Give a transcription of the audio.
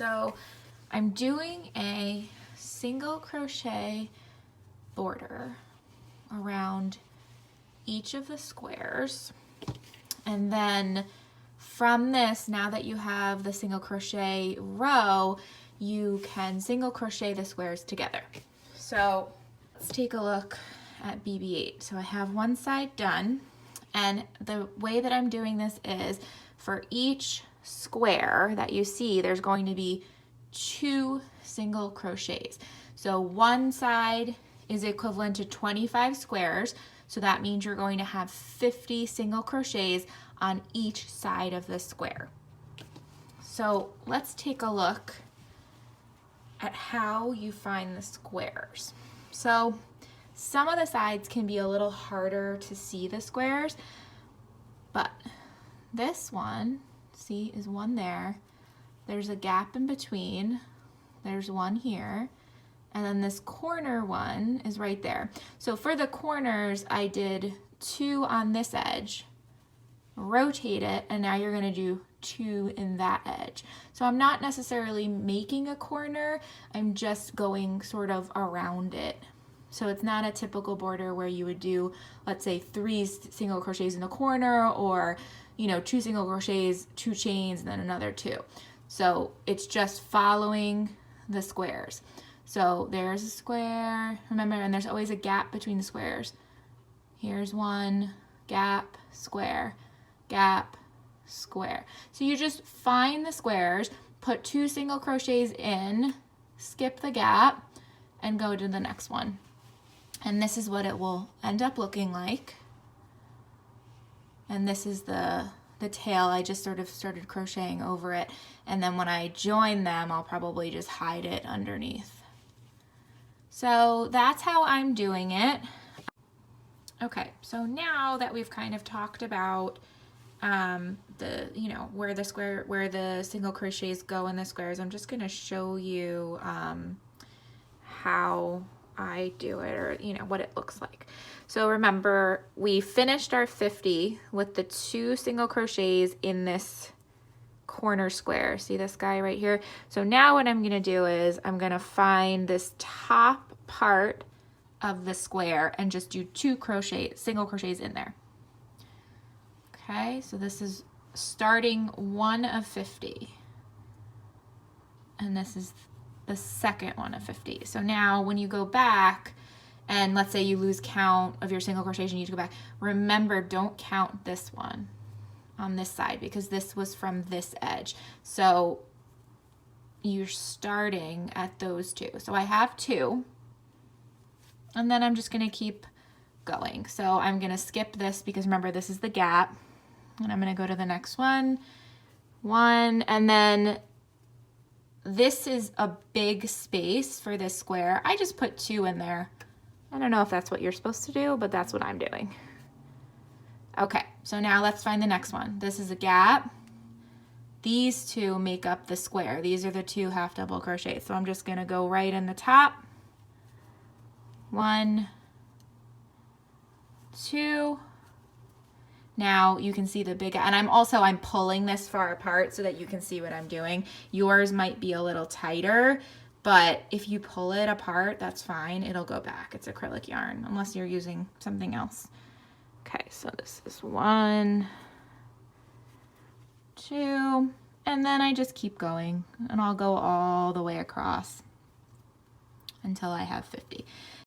So I'm doing a single crochet border around each of the squares, and then from this, now that you have the single crochet row, you can single crochet the squares together. So let's take a look at BB8. So I have one side done, and the way that I'm doing this is for each square that you see, there's going to be 2 single crochets. So one side is equivalent to 25 squares, so that means you're going to have 50 single crochets on each side of the square. So let's take a look at how you find the squares. So some of the sides can be a little harder to see the squares, but this one, see, is one there. There's a gap in between. There's one here. And then this corner one is right there. So for the corners, I did 2 on this edge, rotate it, and now you're gonna do 2 in that edge. So I'm not necessarily making a corner, I'm just going sort of around it. So it's not a typical border where you would do, let's say, 3 single crochets in the corner, or 2 single crochets, 2 chains, and then another 2. So it's just following the squares. So there's a square, remember, and there's always a gap between the squares. Here's one, gap, square, gap, square. So you just find the squares, put 2 single crochets in, skip the gap, and go to the next one. And this is what it will end up looking like. And this is the tail. I just sort of started crocheting over it, and then when I join them, I'll probably just hide it underneath. So that's how I'm doing it. Okay, so now that we've kind of talked about where the single crochets go in the squares, I'm just going to show you how I do it, or what it looks like. So remember, we finished our 50 with the 2 single crochets in this corner square. See this guy right here? So now what I'm gonna do is I'm gonna find this top part of the square and just do 2 single crochets in there. Okay, so this is starting 1 of 50. And this is the second 1 of 50. So now when you go back, and let's say you lose count of your single crochets and you need to go back, remember, don't count this one on this side because this was from this edge. So you're starting at those 2. So I have 2, and then I'm just gonna keep going. So I'm gonna skip this because remember, this is the gap, and I'm gonna go to the next one, and then this is a big space for this square. I just put 2 in there. I don't know if that's what you're supposed to do, but that's what I'm doing. Okay, so now let's find the next one. This is a gap. These 2 make up the square. These are the 2 half double crochets. So I'm just gonna go right in the top. 1, 2. Now you can see the big, and I'm pulling this far apart so that you can see what I'm doing. Yours might be a little tighter, but if you pull it apart, that's fine. It'll go back. It's acrylic yarn, unless you're using something else. Okay, so this is 1, 2, and then I just keep going, and I'll go all the way across until I have 50.